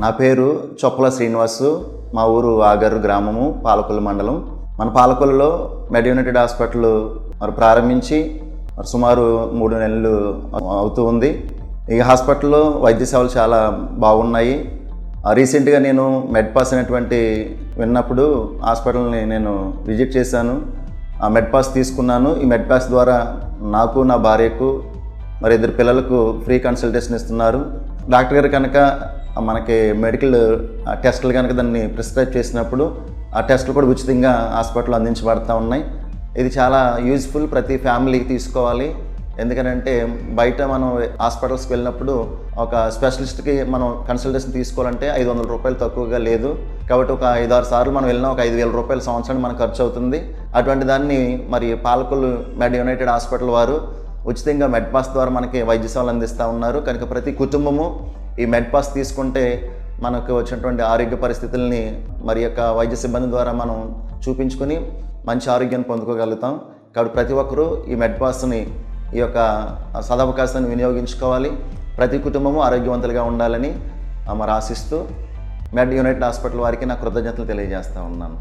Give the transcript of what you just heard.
నా పేరు చొప్పల శ్రీనివాసు. మా ఊరు ఆగర్రు గ్రామము, పాలకొల్లు మండలం. మన పాలకొల్లులో మెడ్ యునైటెడ్ హాస్పిటల్ ప్రారంభించి సుమారు 3 నెలలు అవుతూ ఉంది. ఈ హాస్పిటల్లో వైద్య సేవలు చాలా బాగున్నాయి. రీసెంట్గా నేను మెడ్ పాస్ అనేటువంటి విన్నప్పుడు హాస్పిటల్ని నేను విజిట్ చేశాను. ఆ మెడ్ పాస్ తీసుకున్నాను. ఈ మెడ్ పాస్ ద్వారా నాకు, నా భార్యకు, మరి 2 పిల్లలకు ఫ్రీ కన్సల్టేషన్ ఇస్తున్నారు. డాక్టర్ గారు కనుక మనకి మెడికల్ టెస్టులు కనుక దాన్ని ప్రిస్క్రైబ్ చేసినప్పుడు ఆ టెస్టులు కూడా ఉచితంగా హాస్పిటల్లో అందించబడుతూ ఉన్నాయి. ఇది చాలా యూజ్ఫుల్, ప్రతి ఫ్యామిలీకి తీసుకోవాలి. ఎందుకంటే బయట మనం హాస్పిటల్స్కి వెళ్ళినప్పుడు ఒక స్పెషలిస్ట్కి మనం కన్సల్టేషన్ తీసుకోవాలంటే 500 రూపాయలు తక్కువగా లేదు. కాబట్టి ఒక 5-6 సార్లు మనం వెళ్ళినా ఒక 5,000 రూపాయలు సంవత్సరానికి మనకు ఖర్చు అవుతుంది. అటువంటి దాన్ని మరి పాలకొల్లు మెడ్ యునైటెడ్ హాస్పిటల్ వారు ఉచితంగా మెడ్ పాస్ ద్వారా మనకి వైద్య సేవలు అందిస్తూ ఉన్నారు. కనుక ప్రతి కుటుంబము ఈ మెడ్ పాస్ తీసుకుంటే మనకు వచ్చినటువంటి ఆరోగ్య పరిస్థితుల్ని మరి యొక్క వైద్య సిబ్బంది ద్వారా మనం చూపించుకొని మంచి ఆరోగ్యాన్ని పొందుకోగలుగుతాం. కాబట్టి ప్రతి ఒక్కరూ ఈ మెడ్ పాస్ని, ఈ యొక్క సదవకాశాన్ని వినియోగించుకోవాలి. ప్రతి కుటుంబము ఆరోగ్యవంతులుగా ఉండాలని మరి ఆశిస్తూ మెడ్ యునైటెడ్ హాస్పిటల్ వారికి నా కృతజ్ఞతలు తెలియజేస్తూ ఉన్నాను.